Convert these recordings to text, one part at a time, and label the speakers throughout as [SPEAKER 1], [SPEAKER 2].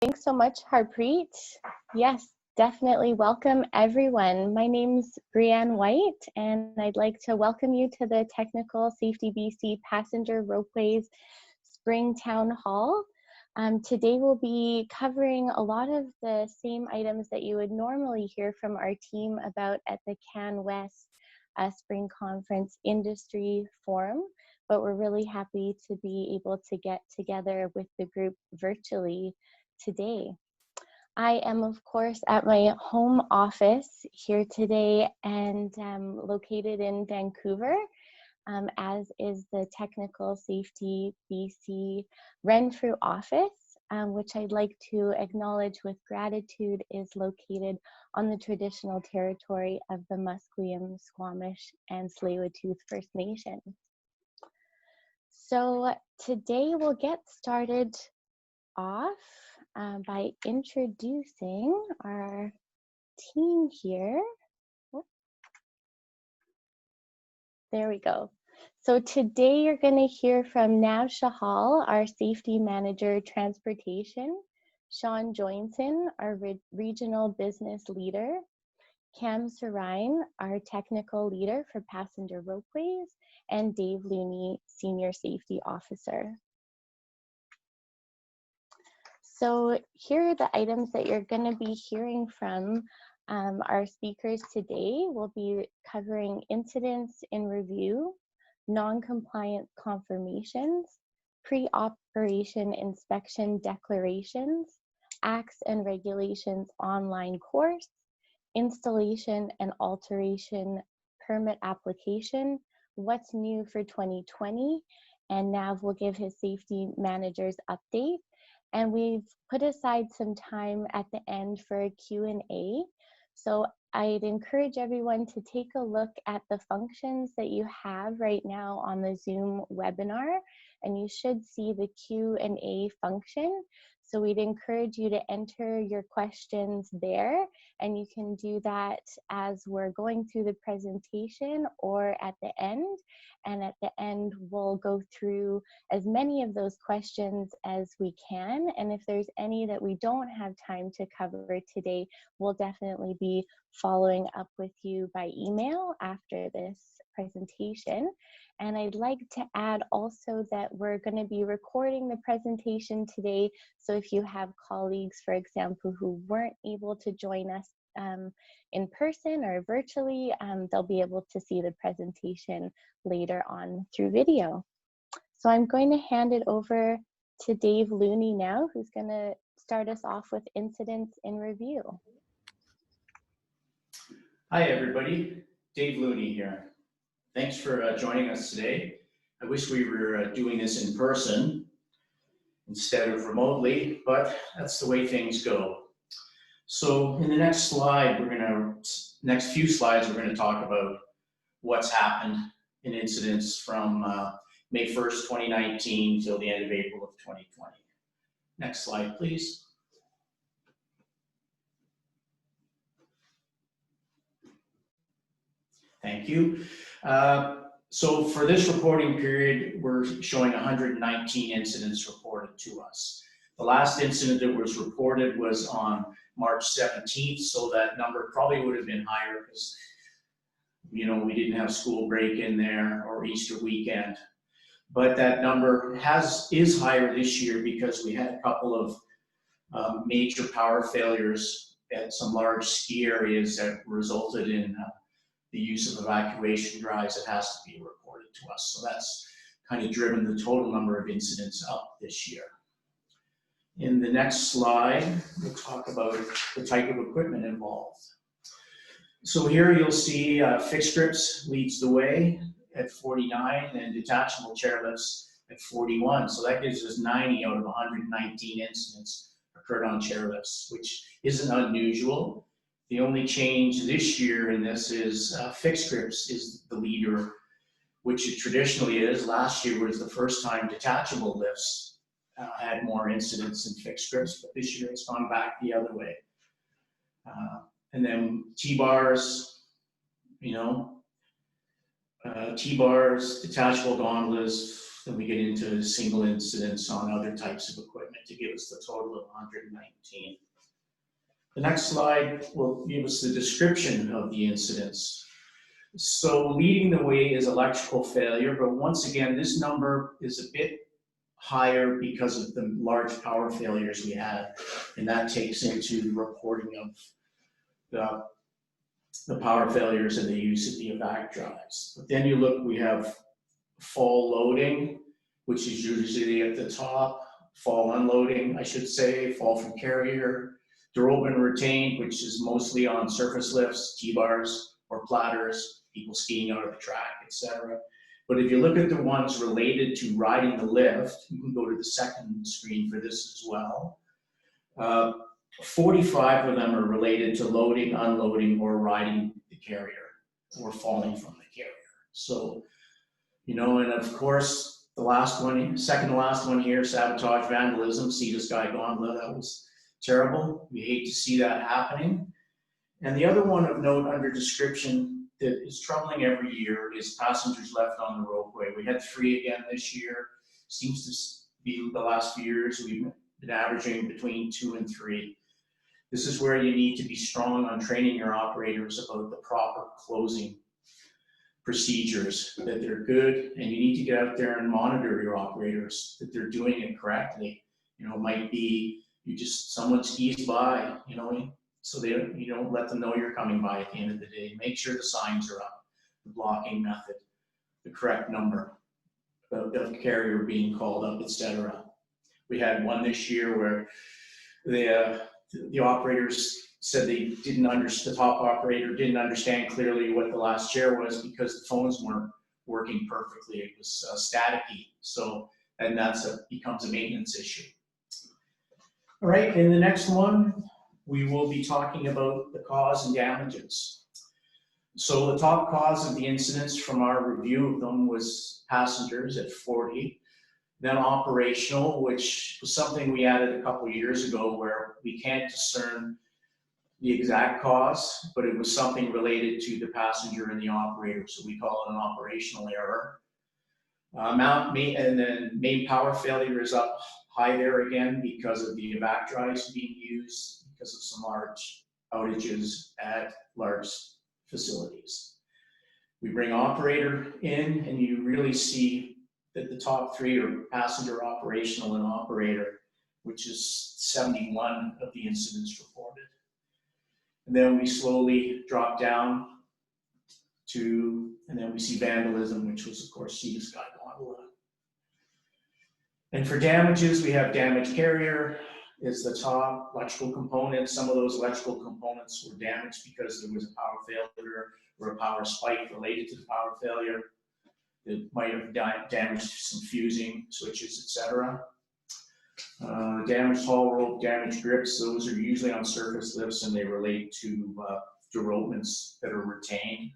[SPEAKER 1] Thanks so much, Harpreet. Yes, definitely welcome everyone. My name's Brianne White, and I'd like to welcome you to the Technical Safety BC Passenger Ropeways Spring Town Hall. Today we'll be covering a lot of the same items that you would normally hear from our team about at the CanWest Spring Conference Industry Forum, but we're really happy to be able to get together with the group virtually today. I am, of course, at my home office here today and located in Vancouver, as is the Technical Safety BC Renfrew office, which I'd like to acknowledge with gratitude is located on the traditional territory of the Musqueam, Squamish, and Tsleil-Waututh First Nations. So today we'll get started off by introducing our team here. There we go. So today you're going to hear from Nav Shahal, our Safety Manager Transportation, Sean Joinson, our Regional Business Leader, Cam Sarine, our Technical Leader for Passenger Ropeways, and Dave Looney, Senior Safety Officer. So here are the items that you're going to be hearing from our speakers today. We'll be covering incidents in review, non-compliant confirmations, pre-operation inspection declarations, acts and regulations online course, installation and alteration permit application, what's new for 2020, and Nav will give his safety manager's update. And we've put aside some time at the end for a Q&A. So I'd encourage everyone to take a look at the functions that you have right now on the Zoom webinar, and you should see the Q&A function. So we'd encourage you to enter your questions there, and you can do that as we're going through the presentation or at the end. And at the end, we'll go through as many of those questions as we can. And if there's any that we don't have time to cover today, we'll definitely be following up with you by email after this presentation. And I'd like to add also that we're going to be recording the presentation today. So if you have colleagues, for example, who weren't able to join us in person or virtually, they'll be able to see the presentation later on through video. So I'm going to hand it over to Dave Looney now, who's going to start us off with incidents in review.
[SPEAKER 2] Hi everybody, Dave Looney here. Thanks for joining us today. I wish we were doing this in person instead of remotely, but that's the way things go. So in the next slide, next few slides, we're going to talk about what's happened in incidents from May 1st, 2019 till the end of April of 2020. Next slide, please. Thank you. So for this reporting period, we're showing 119 incidents reported to us. The last incident that was reported was on March 17th, so that number probably would have been higher because, you know, we didn't have school break in there or Easter weekend. But that number is higher this year because we had a couple of major power failures at some large ski areas that resulted in the use of evacuation drives that has to be reported to us. So that's kind of driven the total number of incidents up this year. In the next slide, we'll talk about the type of equipment involved. So here you'll see fixed grips leads the way at 49 and detachable chairlifts at 41. So that gives us 90 out of 119 incidents occurred on chairlifts, which isn't unusual. The only change this year in this is fixed grips is the leader, which it traditionally is. Last year was the first time detachable lifts had more incidents than fixed grips, but this year it's gone back the other way. And then T-bars, you know, T-bars, detachable gondolas, Then we get into single incidents on other types of equipment to give us the total of 119. The next slide will give us the description of the incidents. So leading the way is electrical failure, but once again, this number is a bit higher because of the large power failures we had, and that takes into the reporting of the power failures and the use of the evac drives. But then you look, we have fall loading, which is usually at the top, fall unloading, I should say, fall from carrier, derailment retained, which is mostly on surface lifts, T-bars or platters, people skiing out of the track, etc. But if you look at the ones related to riding the lift, you can go to the second screen for this as well. 45 of them are related to loading, unloading, or riding the carrier, or falling from the carrier. So, you know, and of course, the last one, second to last one here, sabotage, vandalism, see this guy gauntlet, that was terrible. We hate to see that happening. And the other one of note under description that is troubling every year is passengers left on the ropeway. We had 3 again this year. Seems to be the last few years we've been averaging between 2 and 3. This is where you need to be strong on training your operators about the proper closing procedures, that they're good, and you need to get out there and monitor your operators, that they're doing it correctly. You know, it might be someone skis by, you know, so you don't let them know you're coming by at the end of the day. Make sure the signs are up, the blocking method, the correct number of carrier being called up, etc. We had one this year where the operators said they didn't understand, the top operator didn't understand clearly what the last chair was because the phones weren't working perfectly. It was staticky. So, and becomes a maintenance issue. All right, in the next one, we will be talking about the cause and damages. So the top cause of the incidents from our review of them was passengers at 40. Then operational, which was something we added a couple of years ago where we can't discern the exact cause, but it was something related to the passenger and the operator, so we call it an operational error. And then main power failure is up high there again because of the evac drives being used because of some large outages at large facilities. We bring operator in, and you really see that the top 3 are passenger, operational, and operator, which is 71 of the incidents reported. And then we slowly drop down to, and then we see vandalism, which was, of course, Sea to Sky Gondola. And for damages, we have damaged carrier is the top, electrical components. Some of those electrical components were damaged because there was a power failure or a power spike related to the power failure. It might have damaged some fusing switches, etc. Damaged haul rope, damaged grips, those are usually on surface lifts and they relate to derailments that are retained.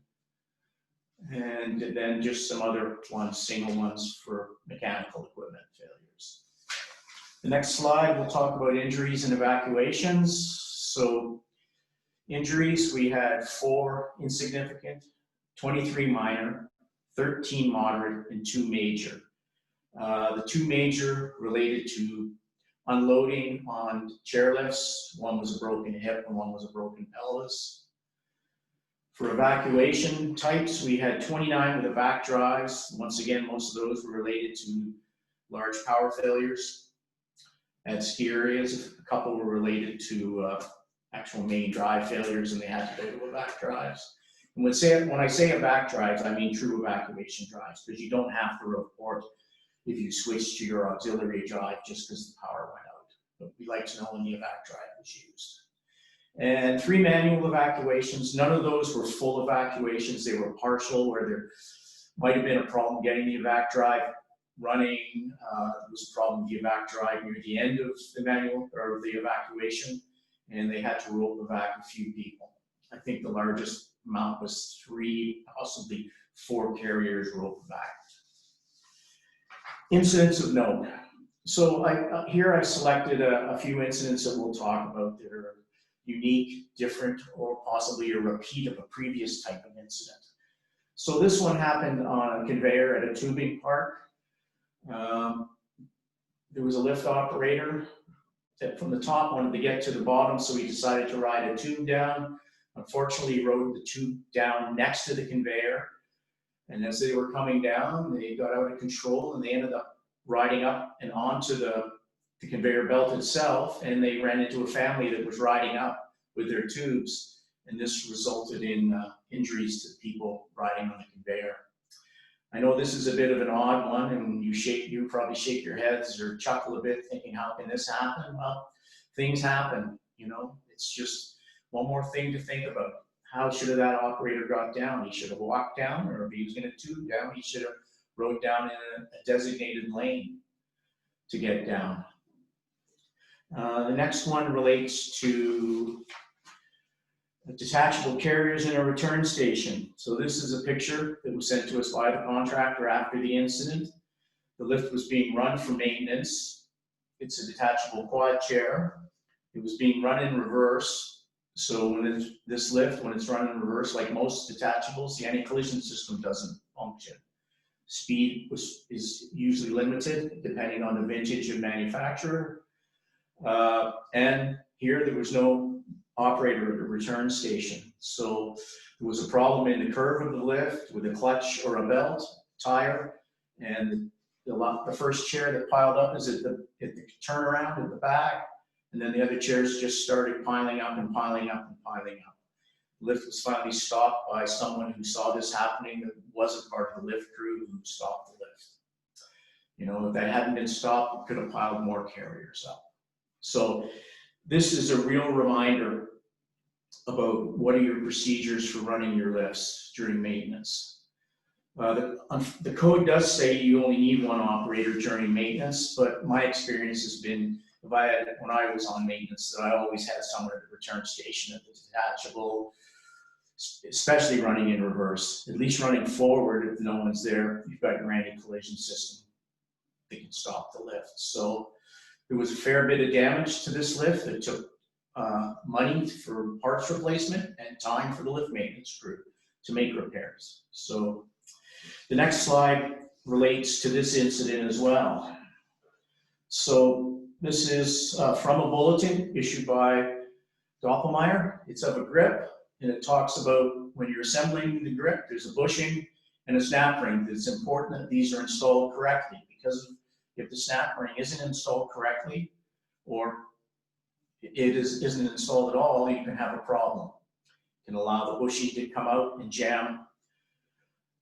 [SPEAKER 2] And then just some other ones, single ones for mechanical equipment failures. The next slide, we'll talk about injuries and evacuations. So injuries, we had 4 insignificant, 23 minor, 13 moderate, and 2 major. The 2 major related to unloading on chairlifts. One was a broken hip and one was a broken pelvis. For evacuation types, we had 29 with evac drives. Once again, most of those were related to large power failures at ski areas. A couple were related to actual main drive failures and they had to go to evac drives. And when I say evac drives, I mean true evacuation drives, because you don't have to report if you switch to your auxiliary drive just because the power went out. But we like to know when the evac drive was used. And 3 manual evacuations. None of those were full evacuations. They were partial, where there might have been a problem getting the evac drive running. There was a problem with the evac drive near the end of the manual or the evacuation, and they had to rope evac a few people. I think the largest amount was 3, possibly 4 carriers rope evac. Incidents of note. So here I selected a few incidents that we'll talk about that are unique, different, or possibly a repeat of a previous type of incident. So this one happened on a conveyor at a tubing park. There was a lift operator that from the top wanted to get to the bottom, so he decided to ride a tube down. Unfortunately, he rode the tube down next to the conveyor. And as they were coming down, they got out of control and they ended up riding up and onto the conveyor belt itself. And they ran into a family that was riding up with their tubes. And this resulted in injuries to people riding on the conveyor. I know this is a bit of an odd one, and you probably shake your heads or chuckle a bit thinking, how can this happen? Well, things happen, you know, it's just one more thing to think about. How should have that operator got down? He should have walked down, or if he was gonna tube down, he should have rode down in a designated lane to get down. The next one relates to detachable carriers in a return station. So this is a picture that was sent to us by the contractor after the incident. The lift was being run for maintenance. It's a detachable quad chair. It was being run in reverse. So when this lift, when it's run in reverse, like most detachables, the anti-collision system doesn't function. Speed is usually limited depending on the vintage and manufacturer. And here there was no operator at a return station. So there was a problem in the curve of the lift with a clutch or a belt, tire, and the first chair that piled up is at the turnaround at the back, and then the other chairs just started piling up and piling up and piling up. The lift was finally stopped by someone who saw this happening that wasn't part of the lift crew who stopped the lift. You know, if that hadn't been stopped, it could have piled more carriers up. So this is a real reminder about what are your procedures for running your lifts during maintenance. The code does say you only need one operator during maintenance, but my experience has been, when I was on maintenance, that I always had someone at the return station at the detachable, especially running in reverse. At least running forward, if no one's there, you've got your anti-collision system that can stop the lift. So there was a fair bit of damage to this lift that took money for parts replacement and time for the lift maintenance crew to make repairs. So the next slide relates to this incident as well. So this is from a bulletin issued by Doppelmayr. It's of a grip, and it talks about when you're assembling the grip, there's a bushing and a snap ring. It's important that these are installed correctly, because if the snap ring isn't installed correctly, or it isn't installed at all, you can have a problem. It can allow the bushing to come out and jam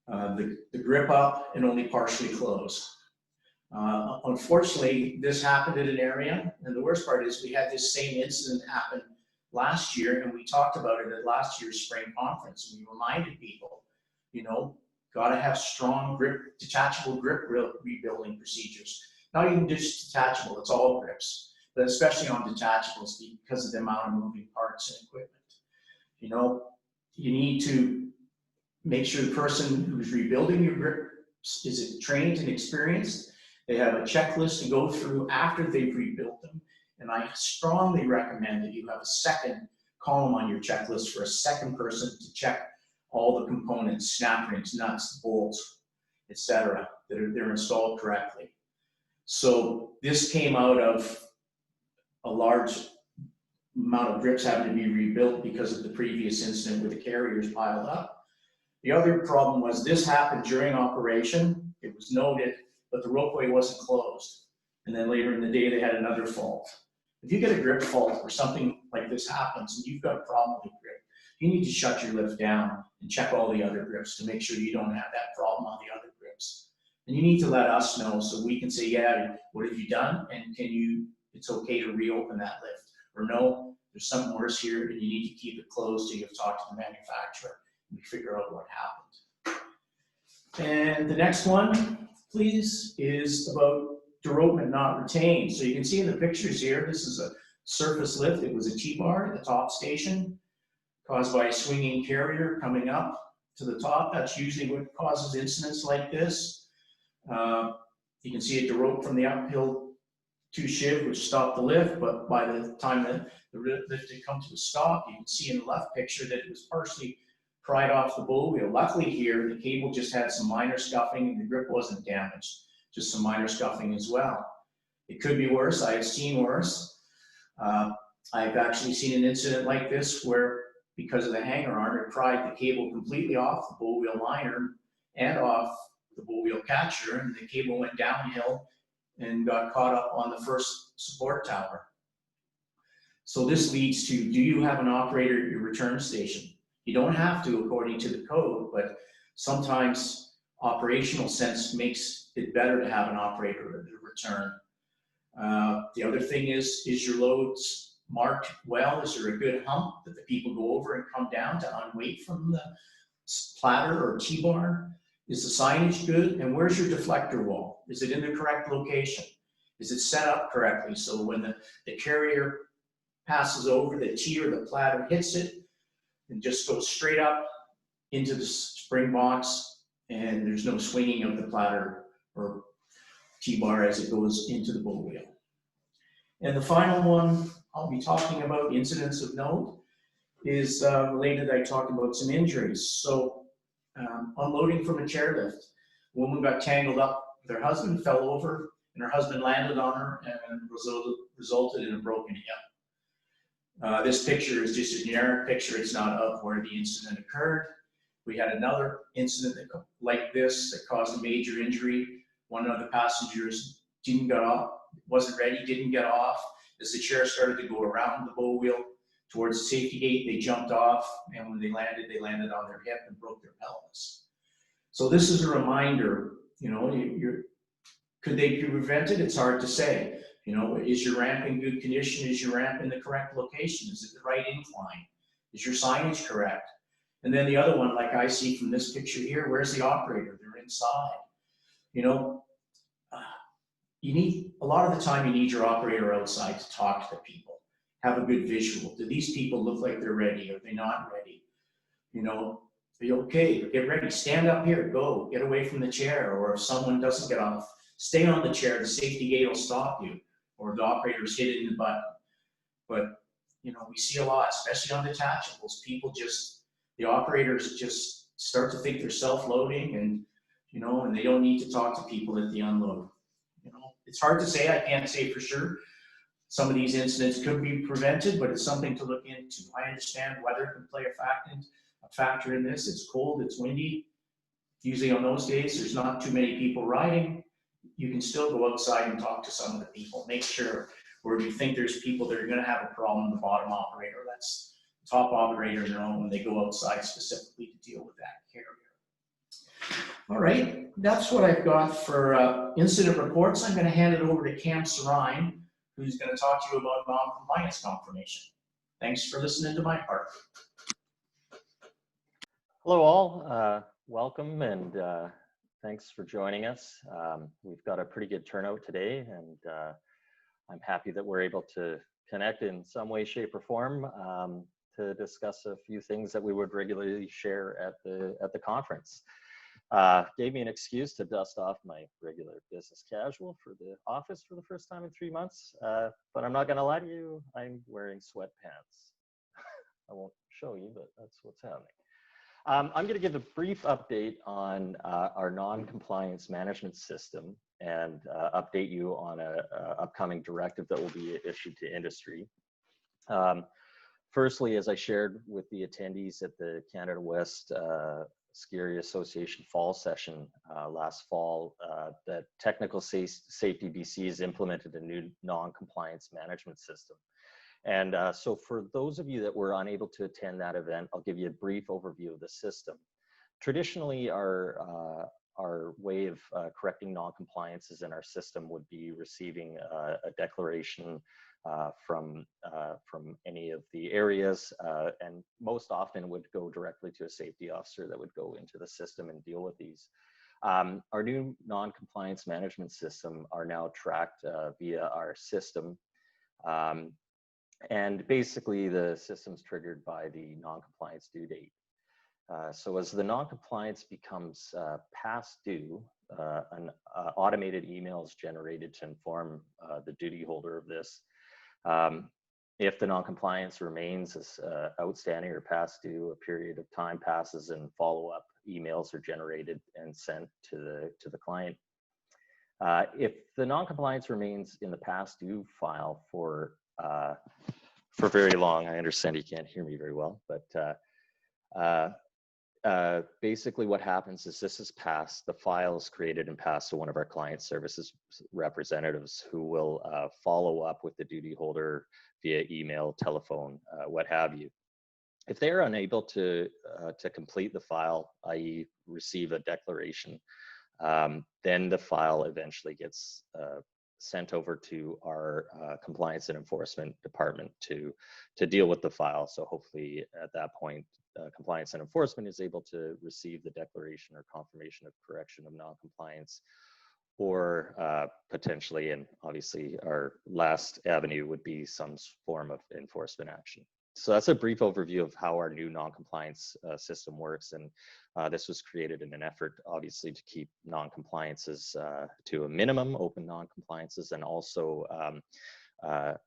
[SPEAKER 2] the grip up and only partially close. Unfortunately, this happened in an area, and the worst part is we had this same incident happen last year, and we talked about it at last year's spring conference. We reminded people, you know, gotta have strong grip, detachable grip rebuilding procedures. Not even just detachable, it's all grips, but especially on detachables because of the amount of moving parts and equipment. You know, you need to make sure the person who's rebuilding your grip is trained and experienced. They have a checklist to go through after they've rebuilt them. And I strongly recommend that you have a second column on your checklist for a second person to check all the components, snap rings, nuts, bolts, etc., that they're installed correctly. So this came out of a large amount of grips having to be rebuilt because of the previous incident where the carriers piled up. The other problem was this happened during operation. It was noted, but the ropeway wasn't closed. And then later in the day, they had another fault. If you get a grip fault or something like this happens and you've got a problem with the grip, you need to shut your lift down and check all the other grips to make sure you don't have that problem on the other grips. And you need to let us know so we can say, yeah, what have you done? And it's okay to reopen that lift. Or no, there's something worse here and you need to keep it closed till you've talked to the manufacturer and we figure out what happened. And the next one, please, is about derailment not retained. So you can see in the pictures here, this is a surface lift. It was a T-bar at the top station caused by a swinging carrier coming up to the top. That's usually what causes incidents like this. You can see it derailed from the uphill to shiv, which stopped the lift, but by the time the lift had come to a stop, you can see in the left picture that it was partially pried off the bull wheel. Luckily here, the cable just had some minor scuffing and the grip wasn't damaged. just some minor scuffing as well. It could be worse. I have seen worse. I've actually seen an incident like this where, because of the hanger arm, it pried the cable completely off the bull wheel liner and off the bull wheel catcher, and the cable went downhill and got caught up on the first support tower. So this leads to, do you have an operator at your return station? You don't have to according to the code, but sometimes operational sense makes it better to have an operator at the return. The other thing is your loads marked well? Is there a good hump that the people go over and come down to unweight from the platter or T-bar? Is the signage good? And where's your deflector wall? Is it in the correct location? Is it set up correctly so when the carrier passes over, the T or the platter hits it and just goes straight up into the spring box, and there's no swinging of the platter or T-bar as it goes into the bull wheel. And the final one I'll be talking about, incidents of note, is related. I talked about some injuries. So unloading from a chairlift, a woman got tangled up with her husband, fell over, and her husband landed on her and resulted in a broken hip. This picture is just a generic picture. It's not of where the incident occurred. We had another incident like this that caused a major injury. One of the passengers didn't get off, wasn't ready, didn't get off. As the chair started to go around the bull wheel towards the safety gate, they jumped off, and when they landed on their hip and broke their pelvis. So this is a reminder, you know, could they be prevented? It's hard to say. You know, is your ramp in good condition? Is your ramp in the correct location? Is it the right incline? Is your signage correct? And then the other one, like I see from this picture here, where's the operator? They're inside. You know, a lot of the time you need your operator outside to talk to the people, have a good visual. Do these people look like they're ready? Are they not ready? You know, are you okay? Get ready, stand up here, go, get away from the chair. Or if someone doesn't get off, stay on the chair, the safety gate will stop you, or the operator's hit it in the button. But, you know, we see a lot, especially on detachables, the operators just start to think they're self-loading, and, you know, and they don't need to talk to people at the unload. You know, it's hard to say, I can't say for sure. Some of these incidents could be prevented, but it's something to look into. I understand weather can play a factor in this. It's cold, it's windy. Usually on those days, there's not too many people riding. You can still go outside and talk to some of the people. Make sure, where you think there's people that are going to have a problem, the bottom operator, that's the top operator in their own when they go outside specifically to deal with that carrier. All right, that's what I've got for incident reports. I'm going to hand it over to Cam Sarine, who's going to talk to you about non-compliance confirmation. Thanks for listening to my part.
[SPEAKER 3] Hello all, welcome, and thanks for joining us. We've got a pretty good turnout today, and I'm happy that we're able to connect in some way, shape, or form to discuss a few things that we would regularly share at the conference. Gave me an excuse to dust off my regular business casual for the office for the first time in 3 months, but I'm not going to lie to you, I'm wearing sweatpants. I won't show you, but that's what's happening. I'm going to give a brief update on our non-compliance management system and update you on an upcoming directive that will be issued to industry. Firstly, as I shared with the attendees at the Canada West Ski Area Association fall session last fall, that Technical Safety BC has implemented a new non-compliance management system. And so for those of you that were unable to attend that event, I'll give you a brief overview of the system. Traditionally, our way of correcting non-compliances in our system would be receiving a declaration from any of the areas, and most often would go directly to a safety officer that would go into the system and deal with these. Our new non-compliance management system are now tracked via our system. And basically the system's triggered by the non-compliance due date. So as the non-compliance becomes past due, an automated email is generated to inform the duty holder of this. If the non-compliance remains as outstanding or past due, a period of time passes and follow-up emails are generated and sent to the client. If the non-compliance remains in the past due file for very long, I understand you can't hear me very well, but basically what happens is this is passed, the file is created and passed to one of our client services representatives who will follow up with the duty holder via email, telephone, what have you. If they are unable to complete the file, i.e. receive a declaration, then the file eventually gets sent over to our compliance and enforcement department to deal with the file. So hopefully at that point, compliance and enforcement is able to receive the declaration or confirmation of correction of non-compliance, or potentially, and obviously our last avenue would be some form of enforcement action. So that's a brief overview of how our new non-compliance system works. And this was created in an effort, obviously, to keep non-compliances to a minimum, open non-compliances, and also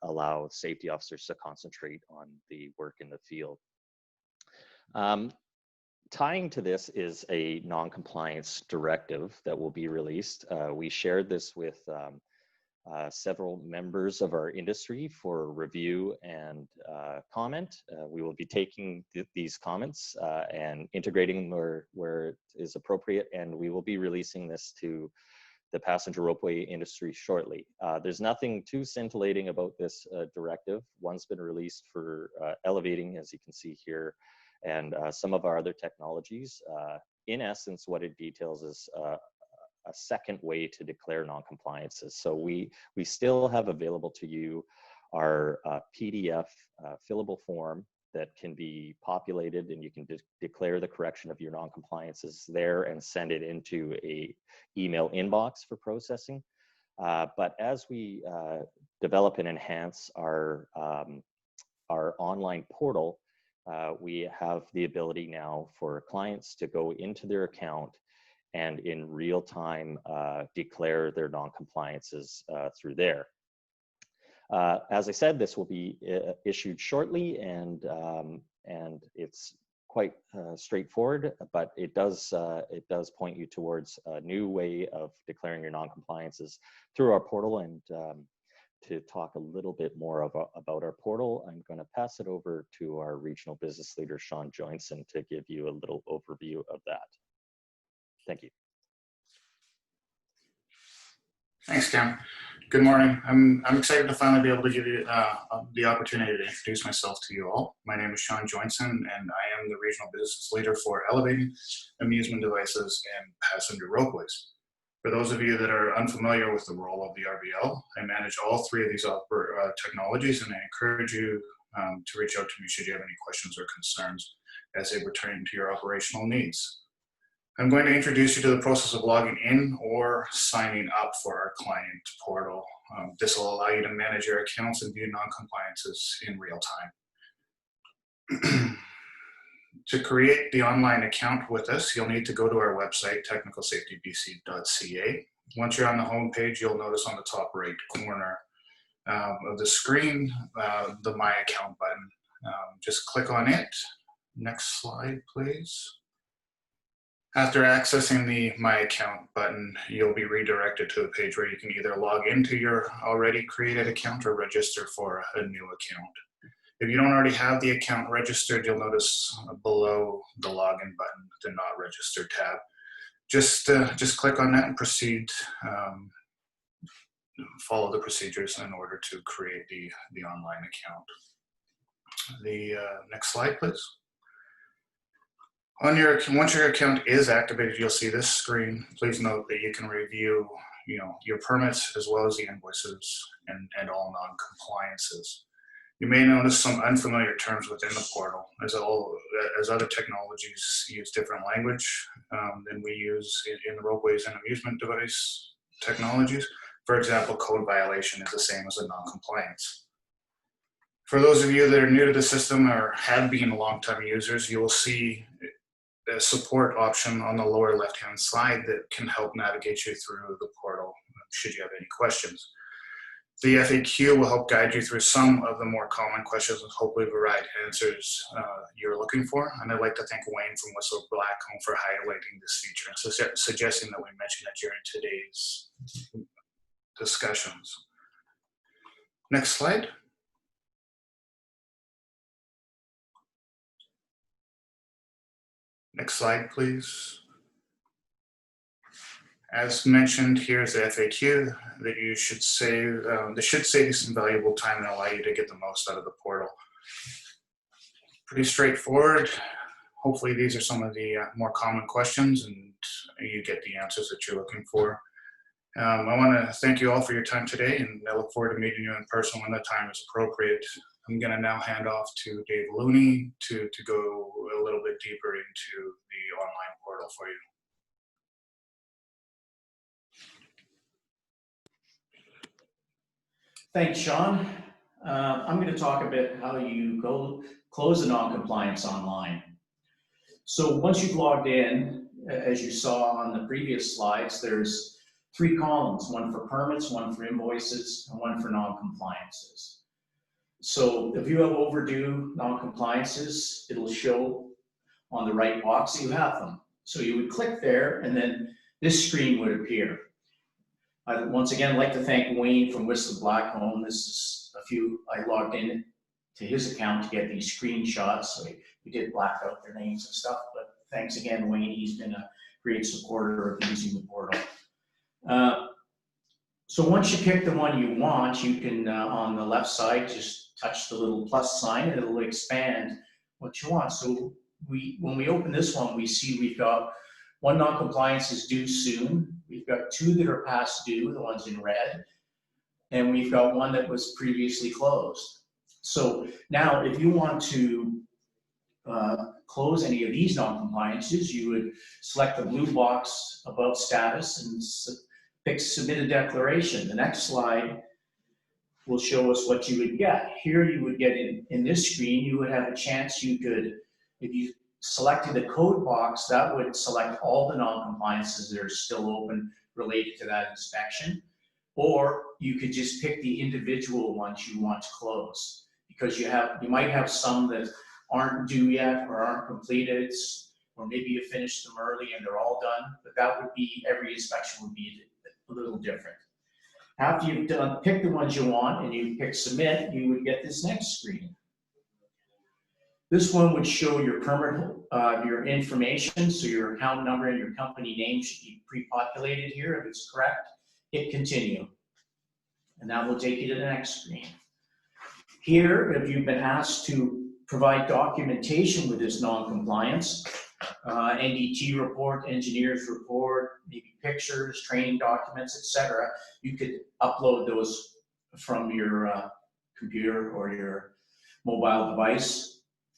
[SPEAKER 3] allow safety officers to concentrate on the work in the field. Tying to this is a non-compliance directive that will be released. We shared this with several members of our industry for review and comment. We will be taking these comments and integrating them where it is appropriate, and we will be releasing this to the passenger ropeway industry shortly. There's nothing too scintillating about this directive. One's been released for elevating, as you can see here, and some of our other technologies. In essence, what it details is a second way to declare non-compliances. So we still have available to you our PDF fillable form that can be populated, and you can declare the correction of your non-compliances there and send it into a email inbox for processing. But as we develop and enhance our online portal, we have the ability now for clients to go into their account and in real time declare their non-compliances through there. As I said, this will be issued shortly, and it's quite straightforward, but it does point you towards a new way of declaring your non-compliances through our portal. And to talk a little bit more about our portal, I'm going to pass it over to our regional business leader, Sean Joinson, to give you a little overview of that. Thank you.
[SPEAKER 4] Thanks, Cam. Good morning. I'm excited to finally be able to give you the opportunity to introduce myself to you all. My name is Sean Joinson, and I am the regional business leader for elevating, amusement devices, and passenger ropeways. For those of you that are unfamiliar with the role of the RBL, I manage all three of these technologies, and I encourage you to reach out to me should you have any questions or concerns as they pertain to your operational needs. I'm going to introduce you to the process of logging in or signing up for our client portal. This will allow you to manage your accounts and view non-compliances in real time. To create the online account with us, you'll need to go to our website, technicalsafetybc.ca. Once you're on the home page, you'll notice on the top right corner of the screen, the My Account button. Just click on it. Next slide, please. After accessing the My Account button, you'll be redirected to a page where you can either log into your already created account or register for a new account. If you don't already have the account registered, you'll notice below the login button, the Not Registered tab. Just click on that and proceed. Follow the procedures in order to create the online account. The next slide, please. Once your account is activated, you'll see this screen. Please note that you can review, your permits as well as the invoices and all non-compliances. You may notice some unfamiliar terms within the portal, as other technologies use different language than we use in the ropeways and amusement device technologies. For example, code violation is the same as a non-compliance. For those of you that are new to the system or have been long-time users, you will see a support option on the lower left-hand side that can help navigate you through the portal should you have any questions. The FAQ will help guide you through some of the more common questions and hopefully provide answers you're looking for. And I'd like to thank Wayne from Whistler Blackcomb for highlighting this feature and suggesting that we mention it during today's discussions. Next slide. Next slide, please. As mentioned, here's the FAQ that you should save. This should save you some valuable time and allow you to get the most out of the portal. Pretty straightforward. Hopefully these are some of the more common questions and you get the answers that you're looking for. I want to thank you all for your time today, and I look forward to meeting you in person when the time is appropriate. I'm going to now hand off to Dave Looney to go a little bit deeper into the online portal for you.
[SPEAKER 2] Thanks, Sean. I'm going to talk a bit how you go close a non-compliance online. So once you've logged in, as you saw on the previous slides, there's 3 columns, one for permits, one for invoices, and one for non-compliances. So if you have overdue non-compliances, it'll show on the right box that you have them. So you would click there, and then this screen would appear. I'd once again like to thank Wayne from Whistler Blackcomb. This is I logged in to his account to get these screenshots. So we did black out their names and stuff, but thanks again, Wayne. He's been a great supporter of using the portal. So once you pick the one you want, you can, on the left side, just touch the little plus sign and it'll expand what you want. So when we open this one, we see we've got 1 non-compliance is due soon. We've got 2 that are past due, the ones in red, and we've got 1 that was previously closed. So now if you want to close any of these non-compliances, you would select the blue box above status and pick submit a declaration. The next slide will show us what you would get. Here you would get in this screen, you would have a chance you could, if you selected the code box, that would select all the non-compliances that are still open related to that inspection. Or you could just pick the individual ones you want to close, because you might have some that aren't due yet or aren't completed, or maybe you finished them early and they're all done, but that would be, every inspection would be a little different. After you've picked the ones you want and you pick submit, you would get this next screen. This one would show your permit, your information, so your account number and your company name should be pre-populated here. If it's correct, hit continue. And that will take you to the next screen. Here, if you've been asked to provide documentation with this non-compliance, NDT report, engineer's report, maybe pictures, training documents, etc., you could upload those from your computer or your mobile device.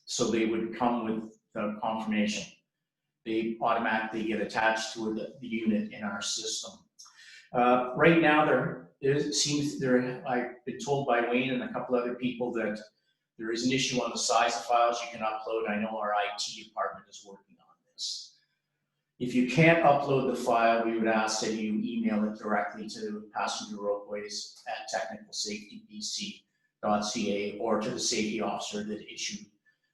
[SPEAKER 2] So they would come with the confirmation. They automatically get attached to the unit in our system. Right now, I've been told by Wayne and a couple other people that there is an issue on the size of files you can upload. I know our IT department is working on this. If you can't upload the file, we would ask that you email it directly to Passenger Ropeways at technicalsafetybc.ca or to the safety officer that issued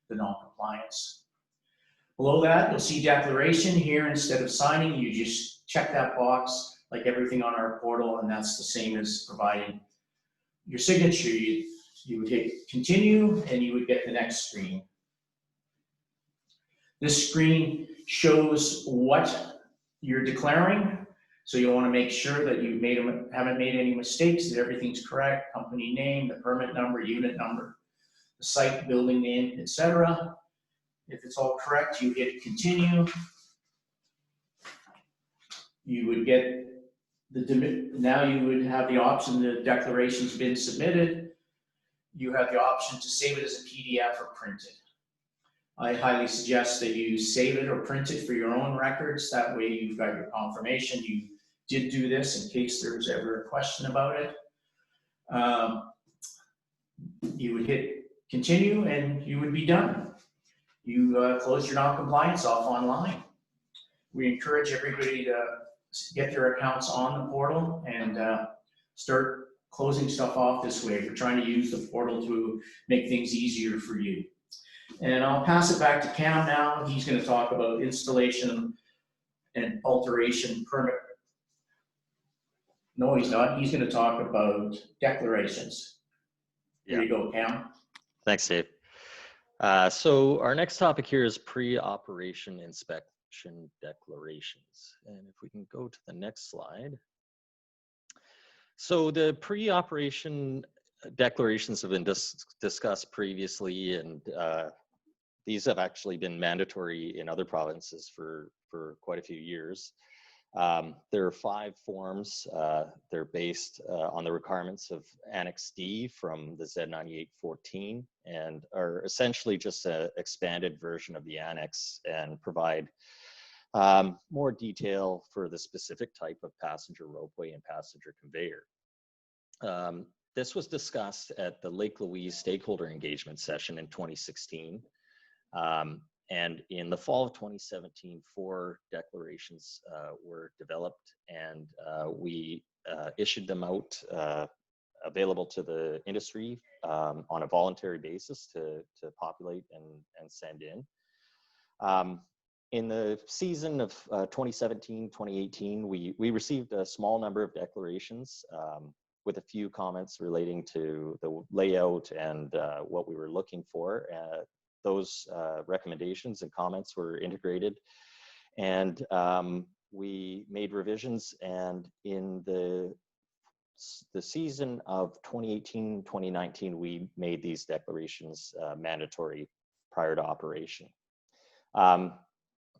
[SPEAKER 2] the non-compliance. Below that, you'll see declaration here. Instead of signing, you just check that box like everything on our portal, and that's the same as providing your signature. You would hit continue and you would get the next screen. This screen shows what you're declaring. So you'll want to make sure that you haven't made any mistakes, that everything's correct, company name, the permit number, unit number, the site, building name, etc. If it's all correct, you hit continue. You would get now you would have the option, the declaration's been submitted. You have the option to save it as a PDF or print it. I highly suggest that you save it or print it for your own records. That way you've got your confirmation you did do this in case there's ever a question about it. You would hit continue and you would be done. You close your non-compliance off online. We encourage everybody to get their accounts on the portal and start closing stuff off this way. We're trying to use the portal to make things easier for you. And I'll pass it back to Cam now. He's going to talk about installation and alteration permit. No, he's not. He's going to talk about declarations. Here you go, Cam.
[SPEAKER 3] Thanks, Dave. So our next topic here is pre-operation inspection declarations. And if we can go to the next slide. So the pre-operation declarations have been discussed previously, and these have actually been mandatory in other provinces for quite a few years. There are 5 forms. They're based on the requirements of Annex D from the Z9814 and are essentially just an expanded version of the annex and provide more detail for the specific type of passenger ropeway and passenger conveyor. This was discussed at the Lake Louise stakeholder engagement session in 2016. And in the fall of 2017, 4 declarations were developed, and we issued them out available to the industry on a voluntary basis to populate and send in. In the season of 2017-2018, we received a small number of declarations with a few comments relating to the layout and what we were looking for. Those recommendations and comments were integrated, and we made revisions, and in the season of 2018-2019, we made these declarations mandatory prior to operation.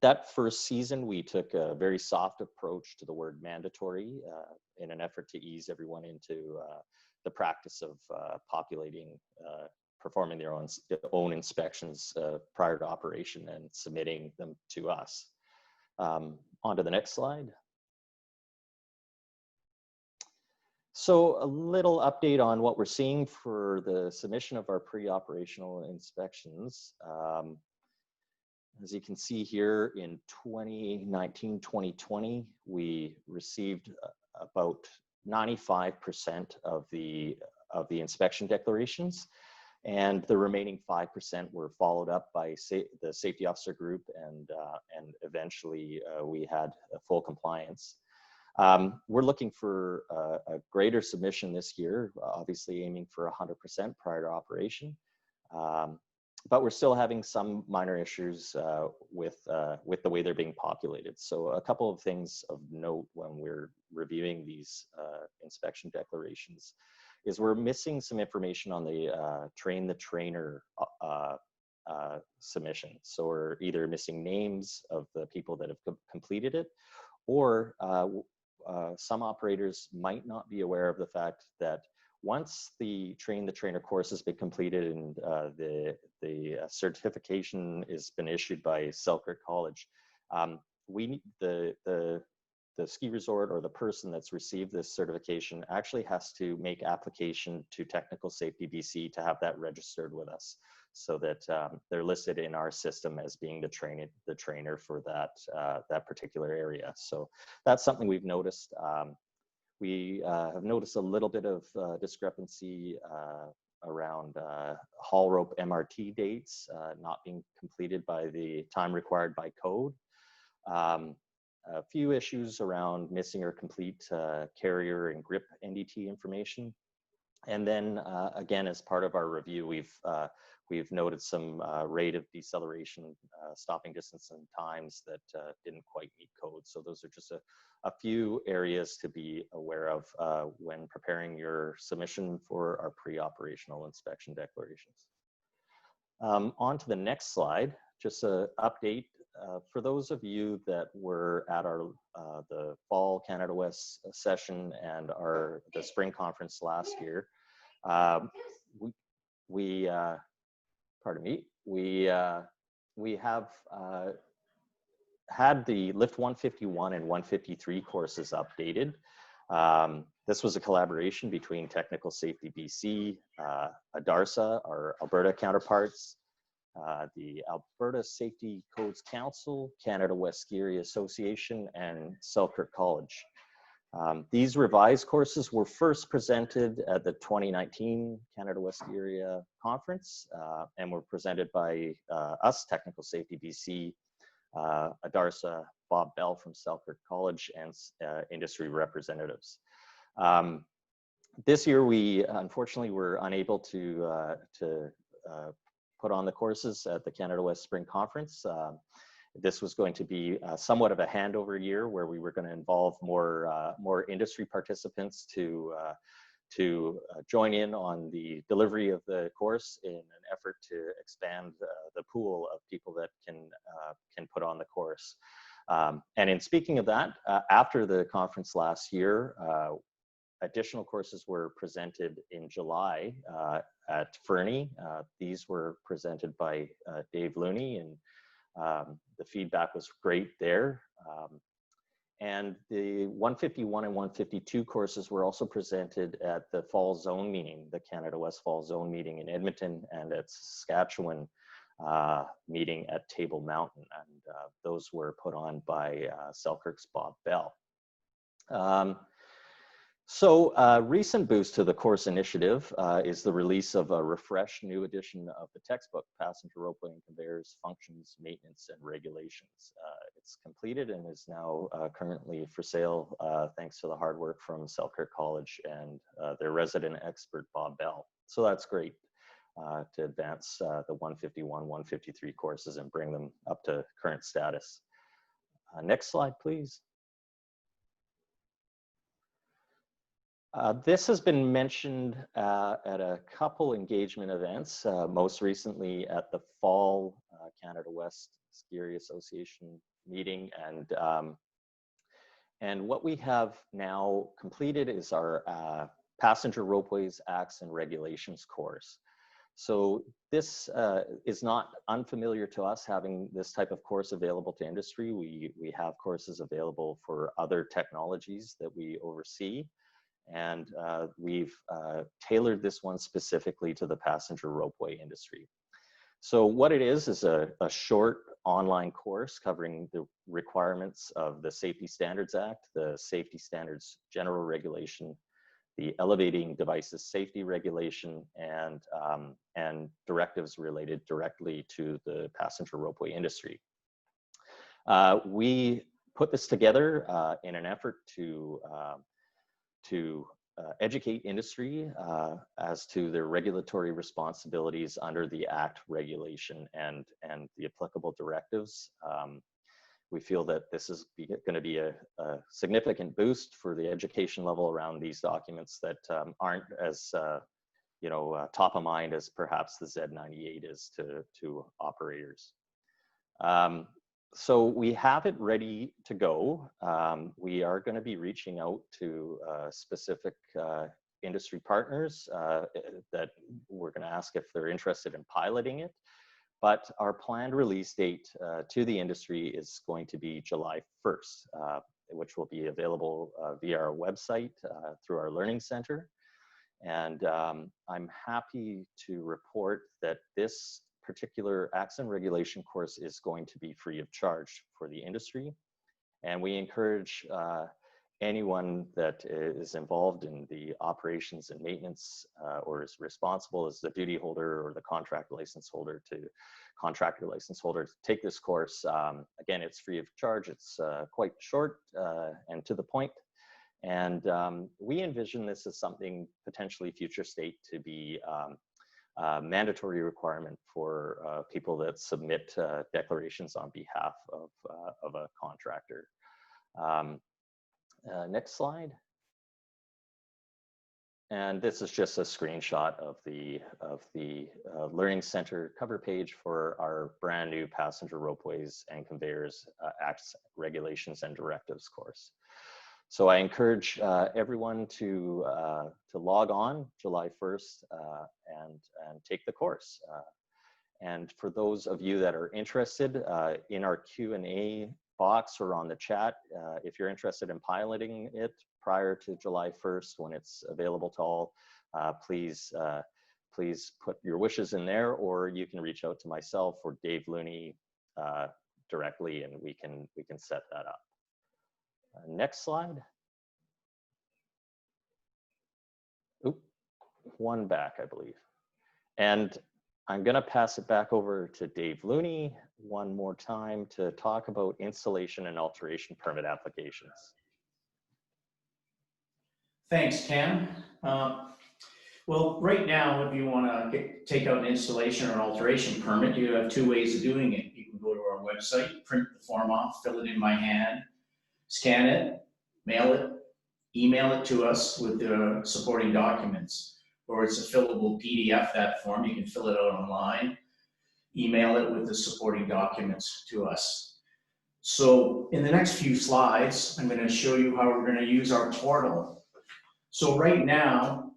[SPEAKER 3] That first season, we took a very soft approach to the word mandatory in an effort to ease everyone into the practice of populating, performing their own inspections prior to operation and submitting them to us. On to the next slide. So a little update on what we're seeing for the submission of our pre-operational inspections. As you can see here, in 2019-2020, we received about 95% of the inspection declarations, and the remaining 5% were followed up by the safety officer group, and eventually we had full compliance. We're looking for a greater submission this year, obviously aiming for 100% prior to operation. But we're still having some minor issues with the way they're being populated. So a couple of things of note when we're reviewing these inspection declarations is we're missing some information on the train the trainer submission. So we're either missing names of the people that have completed it, or some operators might not be aware of the fact that once the train the trainer course has been completed and the certification has been issued by Selkirk College, we need the ski resort or the person that's received this certification actually has to make application to Technical Safety BC to have that registered with us, so that they're listed in our system as being the trainer for that particular area. So that's something we've noticed. We have noticed a little bit of discrepancy around haul rope MRT dates not being completed by the time required by code. A few issues around missing or complete carrier and grip NDT information. And then again, as part of our review, we've noted some rate of deceleration, stopping distance and times that didn't quite meet code. So those are just a few areas to be aware of when preparing your submission for our pre-operational inspection declarations. On to the next slide, just an update. For those of you that were at our the Fall Canada West session and the spring conference last year, we have had the Lift 151 and 153 courses updated. This was a collaboration between Technical Safety BC, ADARSA, our Alberta counterparts, the Alberta Safety Codes Council, Canada West Ski Area Association, and Selkirk College. These revised courses were first presented at the 2019 Canada West Area Conference and were presented by us, Technical Safety BC, Adarsa, Bob Bell from Selkirk College, and industry representatives. This year, we unfortunately were unable to put on the courses at the Canada West Spring Conference. This was going to be somewhat of a handover year where we were going to involve more industry participants to join in on the delivery of the course in an effort to expand the pool of people that can put on the course. And in speaking of that, after the conference last year, additional courses were presented in July at Fernie. These were presented by Dave Looney, and the feedback was great there. And the 151 and 152 courses were also presented at the Fall Zone meeting, the Canada West Fall Zone meeting in Edmonton, and at Saskatchewan meeting at Table Mountain. And those were put on by Selkirk's Bob Bell. Recent boost to the course initiative is the release of a refreshed new edition of the textbook, Passenger Ropeway and Conveyors, Functions, Maintenance, and Regulations. It's completed and is now currently for sale thanks to the hard work from Selkirk College and their resident expert, Bob Bell. So that's great to advance the 151, 153 courses and bring them up to current status. Next slide, please. This has been mentioned at a couple engagement events, most recently at the Fall Canada West Ski Area Association meeting. And what we have now completed is our Passenger Ropeways, Acts, and Regulations course. So this is not unfamiliar to us, having this type of course available to industry. We have courses available for other technologies that we oversee. And we've tailored this one specifically to the passenger ropeway industry. So what it is a short online course covering the requirements of the Safety Standards Act, the Safety Standards General Regulation, the Elevating Devices Safety Regulation, and directives related directly to the passenger ropeway industry. We put this together in an effort to educate industry as to their regulatory responsibilities under the Act regulation and the applicable directives. We feel that this is going to be a significant boost for the education level around these documents that aren't as top of mind as perhaps the Z98 is to operators. So we have it ready to go. We are going to be reaching out to specific industry partners that we're going to ask if they're interested in piloting it. But our planned release date to the industry is going to be July 1st, which will be available via our website through our Learning Center. And I'm happy to report that this particular Acts and Regulation course is going to be free of charge for the industry. And we encourage anyone that is involved in the operations and maintenance or is responsible as the duty holder or the contractor license holder to take this course. Again, it's free of charge. It's quite short and to the point. And we envision this as something potentially future state to be mandatory requirement for people that submit declarations on behalf of a contractor. Next slide. And this is just a screenshot of the Learning Center cover page for our brand new Passenger Ropeways and Conveyors Acts, Regulations, and Directives course. So I encourage everyone to log on July 1st and take the course. And for those of you that are interested, in our Q&A box or on the chat, if you're interested in piloting it prior to July 1st when it's available to all, please put your wishes in there, or you can reach out to myself or Dave Looney directly, and we can set that up. Next slide. Oop, one back, I believe. And I'm going to pass it back over to Dave Looney one more time to talk about installation and alteration permit applications.
[SPEAKER 2] Thanks, Cam. Well, right now, if you want to take out an installation or an alteration permit, you have two ways of doing it. You can go to our website, print the form off, fill it in by hand, scan it, mail it, email it to us with the supporting documents. Or it's a fillable PDF, that form. You can fill it out online, email it with the supporting documents to us. So in the next few slides, I'm going to show you how we're going to use our portal. So right now,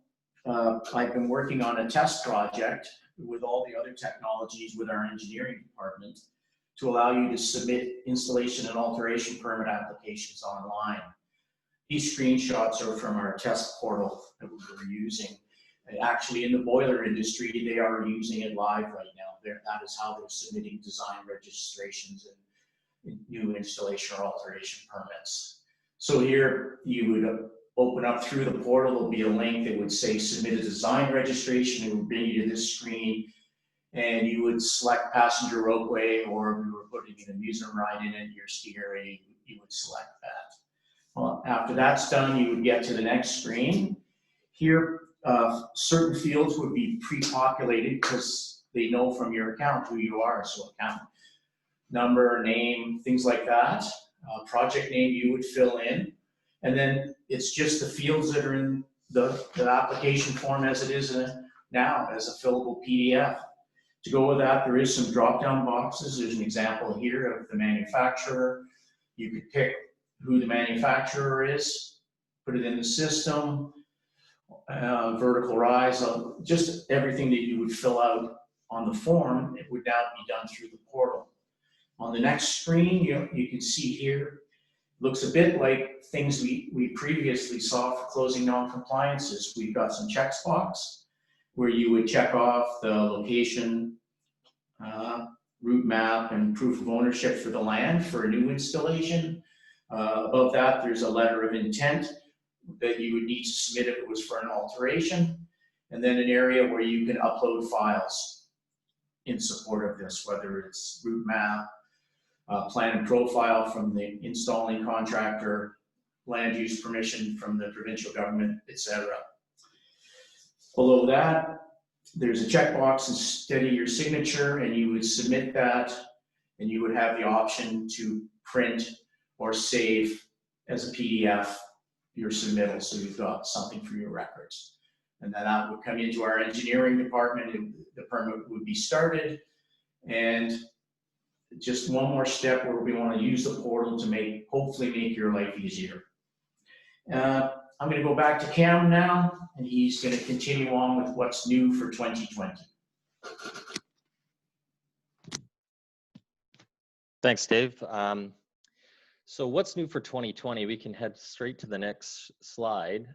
[SPEAKER 2] I've been working on a test project with all the other technologies with our engineering department to allow you to submit installation and alteration permit applications online. These screenshots are from our test portal that we were using. Actually, in the boiler industry, they are using it live right now. That is how they're submitting design registrations and new installation or alteration permits. So here you would open up through the portal, there'll be a link that would say submit a design registration. It would bring you to this screen, and you would select passenger ropeway, or if you were putting an amusement ride in it, your ski area, you would select that. Well, after that's done, you would get to the next screen. Here, certain fields would be pre-populated because they know from your account who you are, so account number, name, things like that. Project name you would fill in. And then it's just the fields that are in the application form as it is now as a fillable PDF. To go with that, there is some drop-down boxes. There's an example here of the manufacturer. You could pick who the manufacturer is, put it in the system, vertical rise, just everything that you would fill out on the form, it would now be done through the portal. On the next screen, you can see here, looks a bit like things we previously saw for closing non-compliances. We've got some checks box where you would check off the location, route map, and proof of ownership for the land for a new installation. Above that, there's a letter of intent that you would need to submit if it was for an alteration, and then an area where you can upload files in support of this, whether it's route map, plan and profile from the installing contractor, land use permission from the provincial government, etc. Below that, there's a checkbox instead of your signature, and you would submit that, and you would have the option to print or save as a PDF your submittal, so you've got something for your records. And then that would come into our engineering department, and the permit would be started. And just one more step where we want to use the portal to hopefully make your life easier. I'm going to go back to Cam now, and he's going to continue on with what's new for 2020.
[SPEAKER 3] Thanks, Dave. So what's new for 2020? We can head straight to the next slide.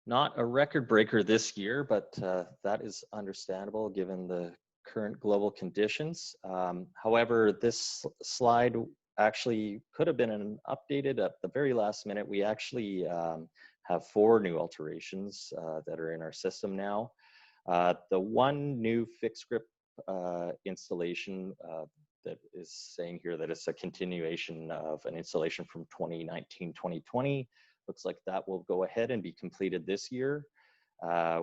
[SPEAKER 3] Not a record breaker this year, but that is understandable given the current global conditions. However, this slide actually could have been updated at the very last minute. We actually have 4 new alterations that are in our system now. The one new fixed grip installation that is saying here that it's a continuation of an installation from 2019-2020. Looks like that will go ahead and be completed this year.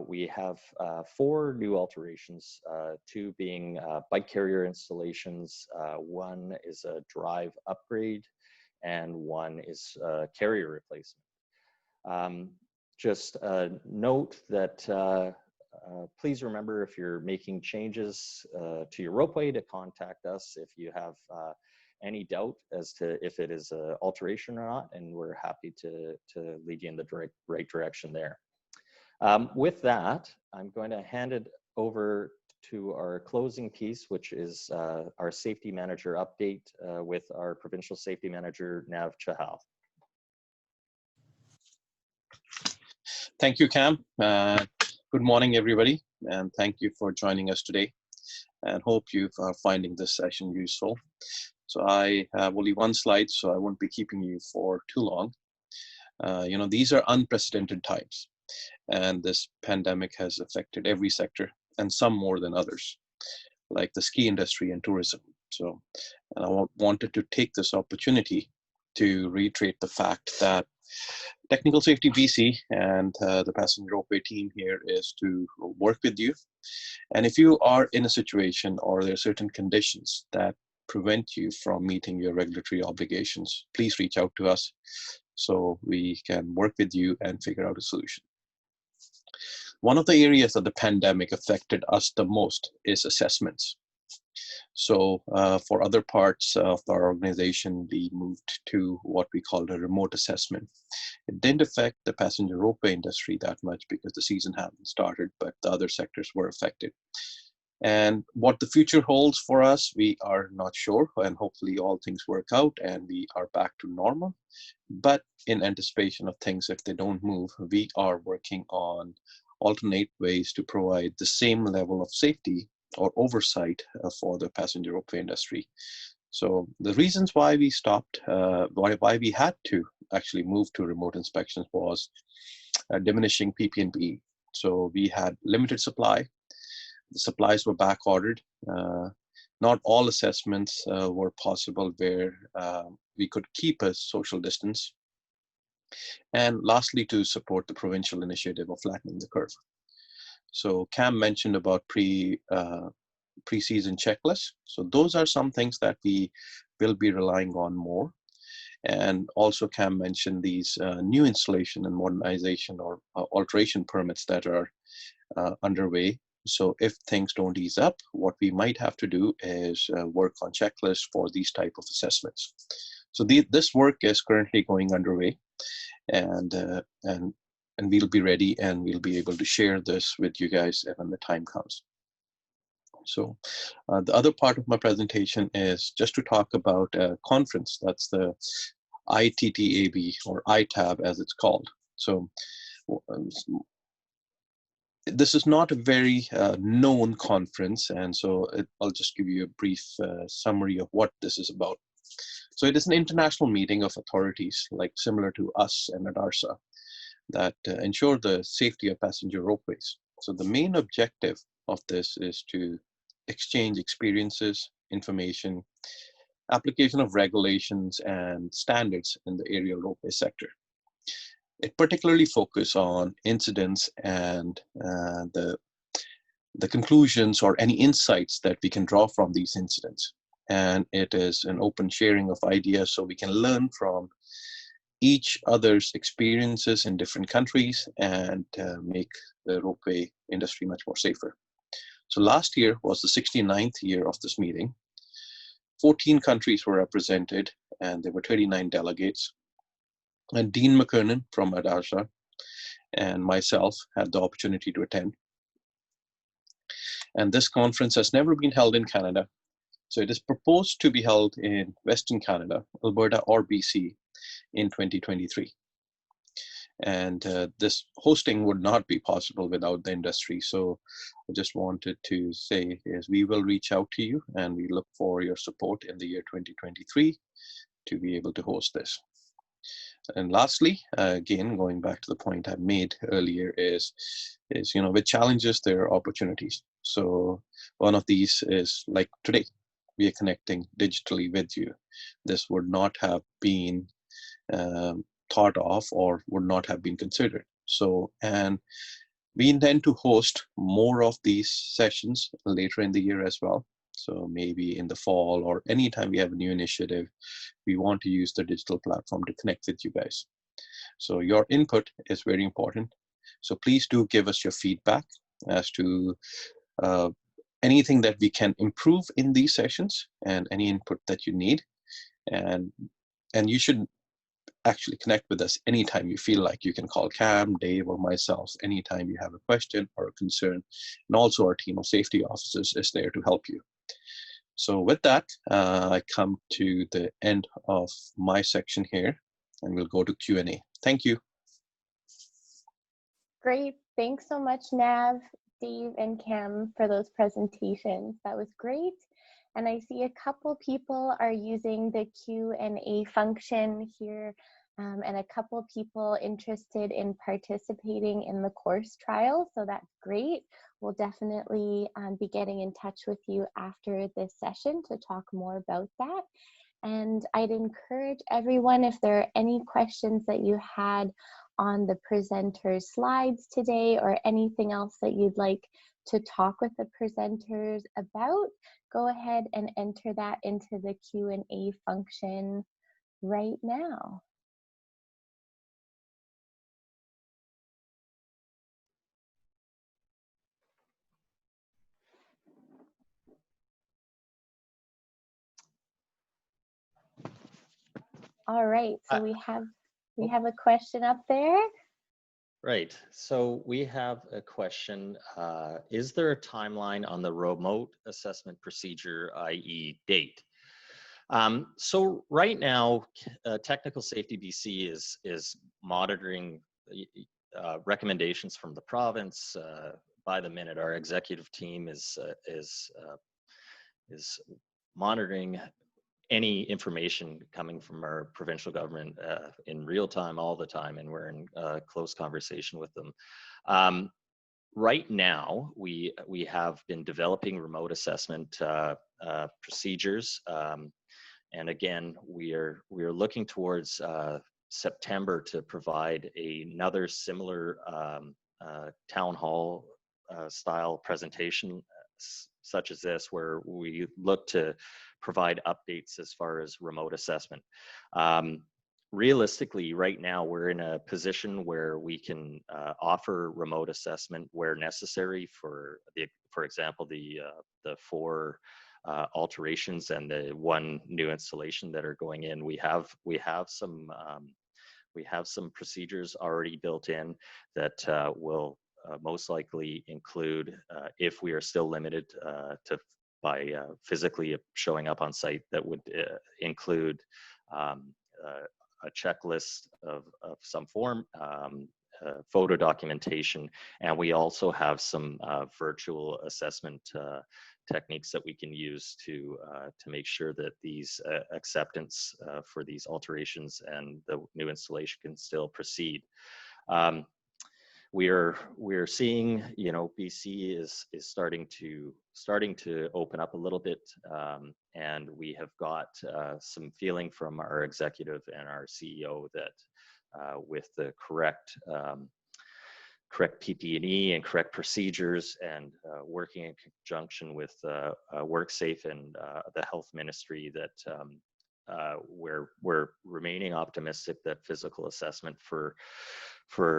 [SPEAKER 3] We have 4 new alterations, 2 being bike carrier installations. 1 is a drive upgrade, and 1 is a carrier replacement. Just note that please remember, if you're making changes to your ropeway, to contact us if you have any doubt as to if it is an alteration or not, and we're happy to lead you in the right direction there. With that, I'm going to hand it over to our closing piece, which is our safety manager update with our provincial safety manager, Nav Chahal.
[SPEAKER 5] Thank you, Cam. Good morning, everybody, and thank you for joining us today, and hope you are finding this session useful. So I have only one slide, so I won't be keeping you for too long. These are unprecedented times. And this pandemic has affected every sector, and some more than others, like the ski industry and tourism. So, and I wanted to take this opportunity to reiterate the fact that Technical Safety BC and the passenger ropeway team here is to work with you. And if you are in a situation or there are certain conditions that prevent you from meeting your regulatory obligations, please reach out to us so we can work with you and figure out a solution. One of the areas that the pandemic affected us the most is assessments. So for other parts of our organization, we moved to what we called a remote assessment. It didn't affect the passenger ropeway industry that much because the season hadn't started, but the other sectors were affected. And what the future holds for us, we are not sure, and hopefully all things work out and we are back to normal. But in anticipation of things, if they don't move, we are working on alternate ways to provide the same level of safety or oversight for the passenger ropeway industry. So the reasons why we stopped, why we had to actually move to remote inspections was diminishing PP&E. So we had limited supply. The supplies were back ordered. Not all assessments were possible where we could keep a social distance. And lastly, to support the provincial initiative of flattening the curve. So Cam mentioned about pre-season checklists. So those are some things that we will be relying on more. And also Cam mentioned these new installation and modernization or alteration permits that are underway. So if things don't ease up, what we might have to do is work on checklists for these type of assessments. So this work is currently going underway, and we'll be ready and we'll be able to share this with you guys when the time comes. So the other part of my presentation is just to talk about a conference. That's the ITTAB, or ITAB as it's called. So this is not a very known conference, and so I'll just give you a brief summary of what this is about. So it is an international meeting of authorities, like similar to us and ADARSA, that ensure the safety of passenger ropeways. So the main objective of this is to exchange experiences, information, application of regulations and standards in the aerial ropeway sector. It particularly focuses on incidents and the conclusions or any insights that we can draw from these incidents. And it is an open sharing of ideas so we can learn from each other's experiences in different countries and make the ropeway industry much more safer. So last year was the 69th year of this meeting. 14 countries were represented and there were 39 delegates. And Dean McKernan from ADARSA and myself had the opportunity to attend. And this conference has never been held in Canada. So it is proposed to be held in Western Canada, Alberta or BC in 2023. And this hosting would not be possible without the industry. So I just wanted to say is we will reach out to you and we look for your support in the year 2023 to be able to host this. And lastly, again, going back to the point I made earlier is with challenges, there are opportunities. So one of these is like today, we are connecting digitally with you. This would not have been thought of or would not have been considered. So, and we intend to host more of these sessions later in the year as well. So maybe in the fall or anytime we have a new initiative, we want to use the digital platform to connect with you guys. So your input is very important. So please do give us your feedback as to anything that we can improve in these sessions and any input that you need. And you should actually connect with us anytime you feel like. You can call Cam, Dave, or myself anytime you have a question or a concern. And also our team of safety officers is there to help you. So with that, I come to the end of my section here and we'll go to Q&A. Thank you.
[SPEAKER 1] Great. Thanks so much, Nav, Dave, and Cam for those presentations. That was great. And I see a couple people are using the Q&A function here and a couple people interested in participating in the course trial, so that's great. We'll definitely be getting in touch with you after this session to talk more about that. And I'd encourage everyone, if there are any questions that you had on the presenter's slides today or anything else that you'd like to talk with the presenters about, go ahead and enter that into the Q&A function right now. All right, so we have a question up there.
[SPEAKER 3] Right. So we have a question. Is there a timeline on the remote assessment procedure, i.e. date? So right now, Technical Safety BC is monitoring recommendations from the province by the minute. Our executive team is monitoring any information coming from our provincial government in real time, all the time, and we're in close conversation with them. Right now, we have been developing remote assessment procedures, and again, we are looking towards September to provide another similar town hall style presentation such as this, where we look to provide updates as far as remote assessment. Realistically, right now, we're in a position where we can offer remote assessment where necessary for example, the 4 alterations and the 1 new installation that are going in. We have some procedures already built in that will most likely include, if we are still limited by physically showing up on site, that would include a checklist of some form, photo documentation, and we also have some virtual assessment techniques that we can use to make sure that these acceptance for these alterations and the new installation can still proceed. We're seeing, BC is starting to open up a little bit, and we have got some feeling from our executive and our CEO that with the correct PPE and correct procedures, and working in conjunction with WorkSafe and the Health Ministry, that we're remaining optimistic that physical assessment for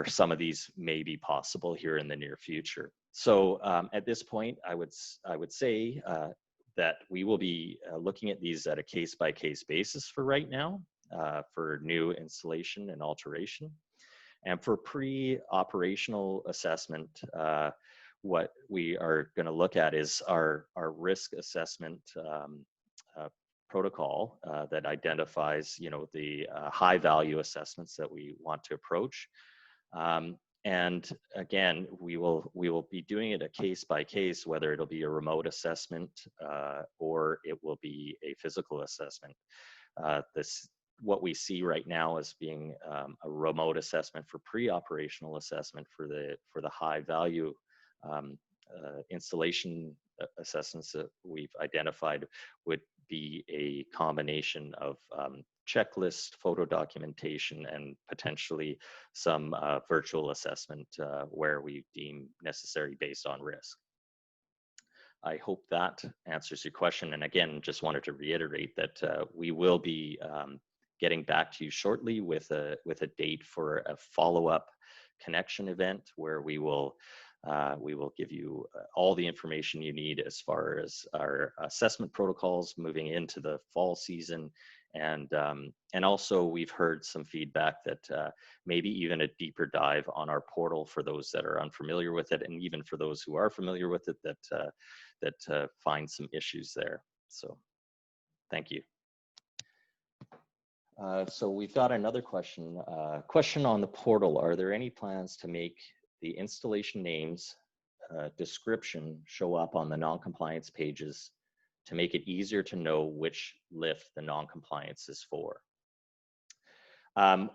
[SPEAKER 3] some of these may be possible here in the near future. So at this point, I would say that we will be looking at these at a case-by-case basis for right now, for new installation and alteration. And for pre-operational assessment, what we are going to look at is our risk assessment protocol that identifies, the high value assessments that we want to approach. And again, we will be doing it a case by case, whether it'll be a remote assessment or it will be a physical assessment. What we see right now as being a remote assessment for pre-operational assessment for the high value installation assessments that we've identified would be a combination of checklist, photo documentation, and potentially some virtual assessment where we deem necessary based on risk. I hope that answers your question. And again, just wanted to reiterate that we will be getting back to you shortly with a date for a follow-up connection event where we will give you all the information you need as far as our assessment protocols moving into the fall season. And also we've heard some feedback that maybe even a deeper dive on our portal for those that are unfamiliar with it, and even for those who are familiar with it that find some issues there. So thank you. So we've got another question. Question on the portal. Are there any plans to make the installation names description show up on the non-compliance pages to make it easier to know which lift the non-compliance is for?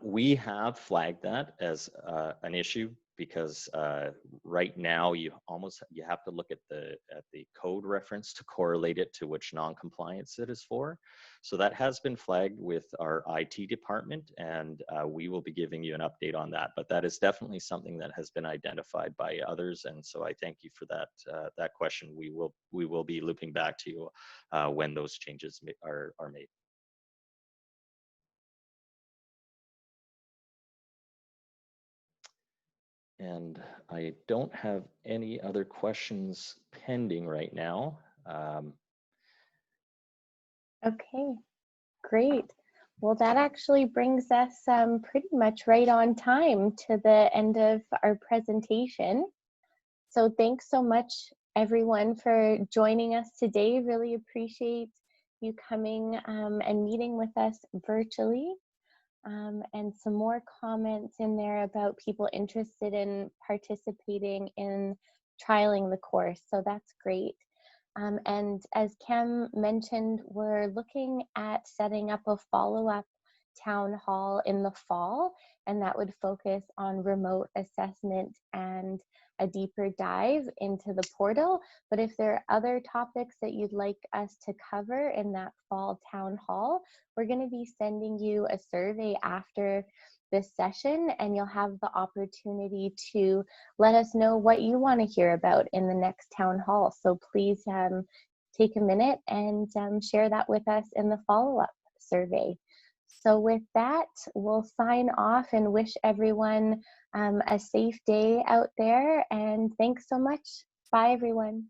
[SPEAKER 3] We have flagged that as an issue because right now you have to look at the code reference to correlate it to which non-compliance it is for. So that has been flagged with our IT department, and we will be giving you an update on that. But that is definitely something that has been identified by others, and so I thank you for that question. We will be looping back to you when those changes are made. And I don't have any other questions pending right now.
[SPEAKER 1] Okay, great. Well, that actually brings us pretty much right on time to the end of our presentation. So thanks so much, everyone, for joining us today. Really appreciate you coming and meeting with us virtually. And some more comments in there about people interested in participating in trialing the course. So that's great. And as Cam mentioned, we're looking at setting up a follow-up town hall in the fall, and that would focus on remote assessment and a deeper dive into the portal. But if there are other topics that you'd like us to cover in that fall town hall, we're going to be sending you a survey after this session, and you'll have the opportunity to let us know what you want to hear about in the next town hall. So please take a minute and share that with us in the follow-up survey. So with that, we'll sign off and wish everyone a safe day out there. And thanks so much. Bye, everyone.